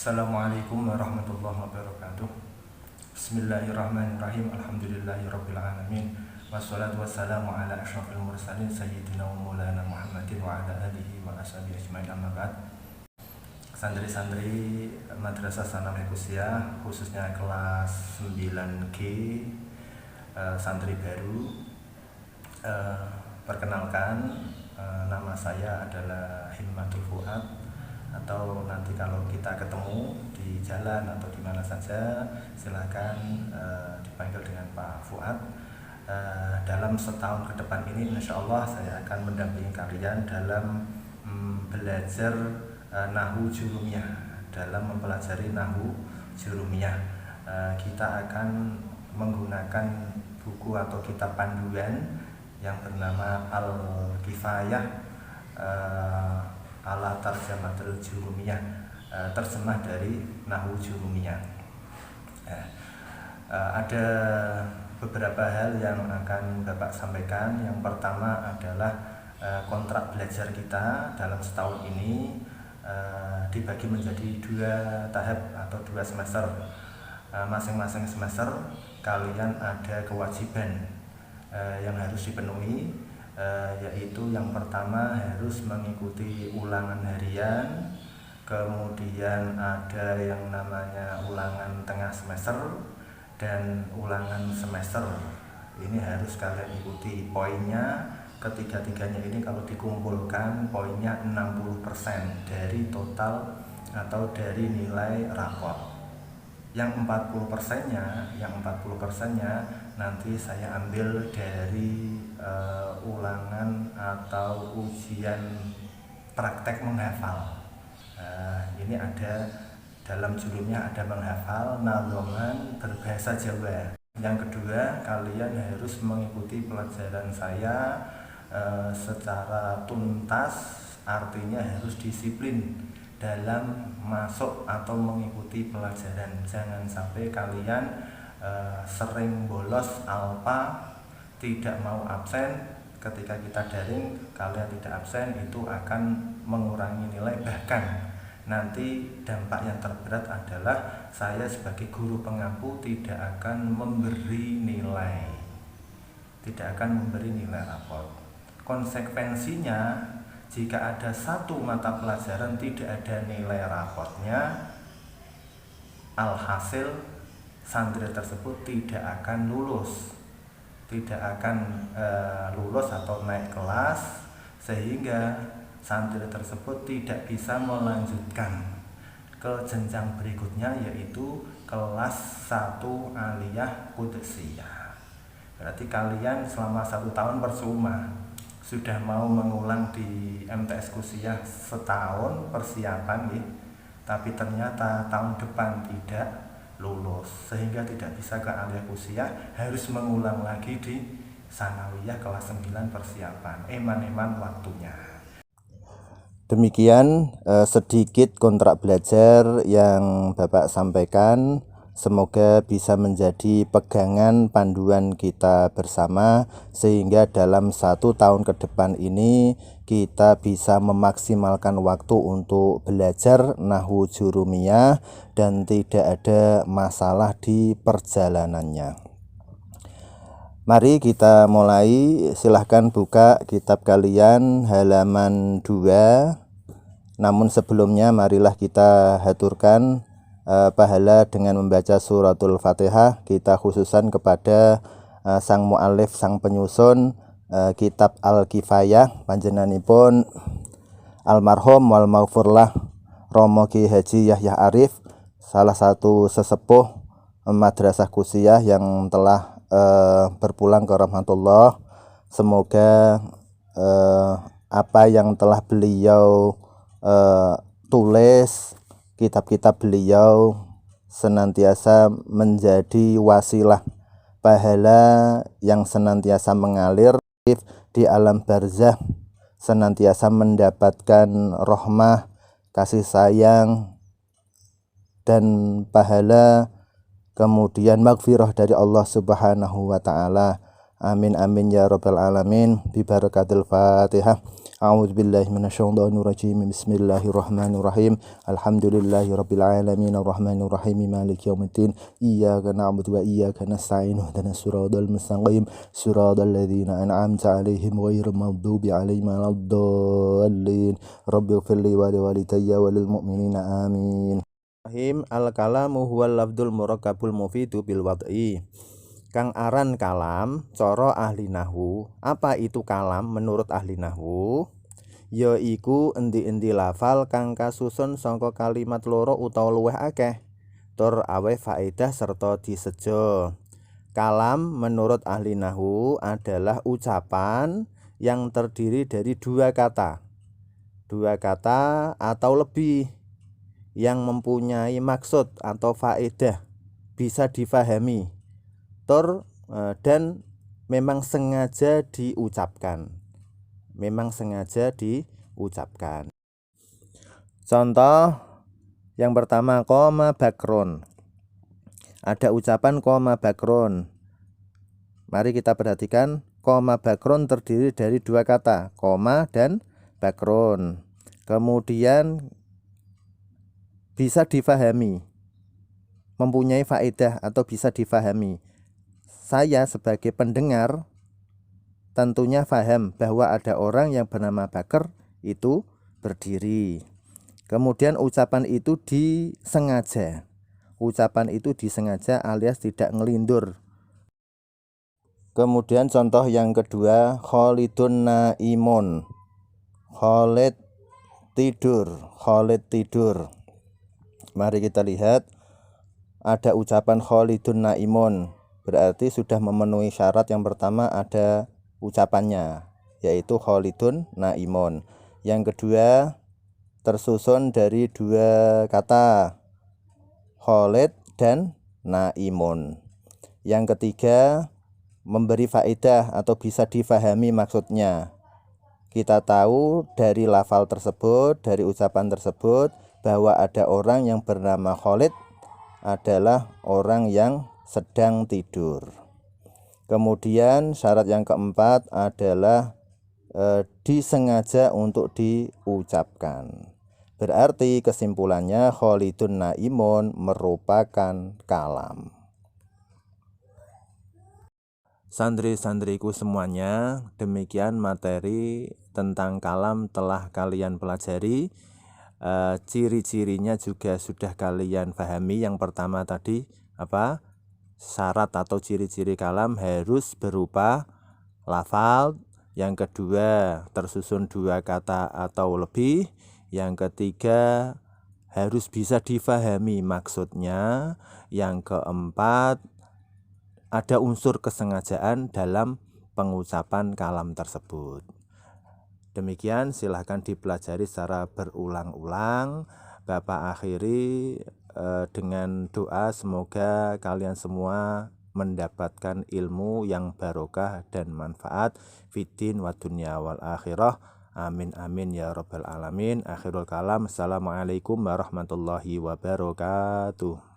Assalamualaikum warahmatullahi wabarakatuh. Bismillahirrahmanirrahim. Alhamdulillahirabbil alamin. Wassalatu wassalamu ala asyrafil mursalin sayyidina wa maulana Muhammadin wa ala alihi wa ashabihi ajmain, amma ba'd. Santri-santri Madrasah Sanawiyah Qusiyah, khususnya kelas 9G, santri baru, perkenalkan, nama saya adalah Himmatul Fuad, atau nanti kalau kita ketemu di jalan atau di mana saja silakan dipanggil dengan Pak Fuad. Dalam setahun ke depan ini insya Allah saya akan mendampingi kalian dalam belajar Nahwu Jurumiyah. Dalam mempelajari Nahwu Jurumiyah, kita akan menggunakan buku atau kitab panduan yang bernama Al-Kifayah ala Tarjamatul Jurumiyah, terjemah dari Nahwu Jurumiyah. Ada beberapa hal yang akan Bapak sampaikan. Yang pertama adalah kontrak belajar kita dalam setahun ini dibagi menjadi 2 tahap atau 2 semester. Masing-masing semester kalian ada kewajiban yang harus dipenuhi, yaitu yang pertama harus mengikuti ulangan harian, kemudian ada yang namanya ulangan tengah semester dan ulangan semester. Ini harus kalian ikuti. Poinnya ketiga-tiganya ini kalau dikumpulkan poinnya 60% dari total atau dari nilai rapor. Yang 40%-nya nanti saya ambil dari ulangan atau ujian praktek menghafal. Ini ada dalam judulnya, ada menghafal nadhoman berbahasa Jawa. Yang kedua, kalian harus mengikuti pelajaran saya secara tuntas, artinya harus disiplin dalam masuk atau mengikuti pelajaran. Jangan sampai kalian sering bolos alfa, tidak mau absen. Ketika kita daring, kalian tidak absen, itu akan mengurangi nilai. Bahkan nanti dampak yang terberat adalah saya sebagai guru pengampu tidak akan memberi nilai, rapor. Konsekuensinya, jika ada satu mata pelajaran tidak ada nilai raportnya, alhasil santri tersebut tidak akan lulus atau naik kelas, sehingga santri tersebut tidak bisa melanjutkan ke jenjang berikutnya, yaitu kelas 1 aliyah qudsiyah. Berarti kalian selama 1 tahun percuma. Sudah mau mengulang di MTS Qusiyah setahun persiapan nih, tapi ternyata tahun depan tidak lulus, sehingga tidak bisa ke aliyah Qusiyah, harus mengulang lagi di Sanawiyah kelas 9 persiapan. Eman-eman waktunya. Demikian sedikit kontrak belajar yang Bapak sampaikan. Semoga bisa menjadi pegangan panduan kita bersama, sehingga dalam 1 tahun ke depan ini kita bisa memaksimalkan waktu untuk belajar Nahwu Jurumiyah dan tidak ada masalah di perjalanannya. Mari kita mulai. Silahkan buka kitab kalian halaman 2. Namun sebelumnya marilah kita haturkan pahala dengan membaca suratul Fatihah. Kita khususan kepada sang mu'alif, sang penyusun kitab Al-Kifayah, panjenenganipun almarhum wal maghfurlah Romo Ki Haji Yahya Arif, salah satu sesepuh Madrasah Qusiyah yang telah berpulang ke rahmatullah. Semoga apa yang telah beliau tulis, kitab-kitab beliau senantiasa menjadi wasilah pahala yang senantiasa mengalir di alam barzah, senantiasa mendapatkan rahmah, kasih sayang dan pahala, kemudian maghfirah dari Allah Subhanahu wa taala. Amin amin ya rabbal alamin. Bi barakatil Fatihah. A'udzubillahi minasyaitonir rajim. Bismillahirrahmanirrahim. Alhamdulillahi rabbil alamin arrahmanir rahim maliki yaumiddin. Iyyaka na'budu wa iyyaka nasta'in. Ihdinas siratal mustaqim. Siratal ladzina an'amta 'alaihim ghairil maghdubi 'alaihim waladdallin. Rabbighfirli wa liwalidayya wa lil mu'minina amin. Al-kalamu huwal lafdzul murakkabul mufidu bil wad'i. Kang aran kalam cara ahli nahwu. Apa itu kalam menurut ahli nahwu? Ya iku endi-endi lafal kang kasusun saka kalimat loro utawa luwih akeh tur aweh faedah serta disejo. Kalam menurut ahli nahwu adalah ucapan yang terdiri dari dua kata atau lebih yang mempunyai maksud atau faedah, bisa difahami dan memang sengaja diucapkan. Contoh yang pertama, koma bakron. Ada ucapan koma bakron. Mari kita perhatikan, koma bakron terdiri dari dua kata, koma dan bakron. Kemudian bisa difahami, mempunyai faedah atau bisa difahami. Saya sebagai pendengar tentunya paham bahwa ada orang yang bernama Bakar itu berdiri. Kemudian ucapan itu disengaja. Alias tidak ngelindur. Kemudian contoh yang kedua, Khalidun naimun. Khalid tidur. Mari kita lihat, ada ucapan Khalidun naimun, berarti sudah memenuhi syarat. Yang pertama ada ucapannya, yaitu Khalidun naimun. Yang kedua tersusun dari dua kata, Khalid dan naimun. Yang ketiga memberi faedah atau bisa difahami maksudnya. Kita tahu dari lafal tersebut, dari ucapan tersebut, bahwa ada orang yang bernama Khalid adalah orang yang sedang tidur. Kemudian syarat yang keempat adalah disengaja untuk diucapkan. Berarti kesimpulannya Khalidun naimun merupakan kalam. Santri-santriku semuanya, demikian materi tentang kalam telah kalian pelajari. Ciri-cirinya juga sudah kalian pahami. Yang pertama tadi apa? Syarat atau ciri-ciri kalam harus berupa lafal. Yang kedua tersusun dua kata atau lebih. Yang ketiga harus bisa difahami maksudnya. Yang keempat ada unsur kesengajaan dalam pengucapan kalam tersebut. Demikian, silahkan dipelajari secara berulang-ulang. Bapak akhiri dengan doa semoga kalian semua mendapatkan ilmu yang barokah dan manfaat fiddin wa dunya wal akhirah. Amin amin ya rabbal alamin. Akhirul kalam. Assalamualaikum warahmatullahi wabarakatuh.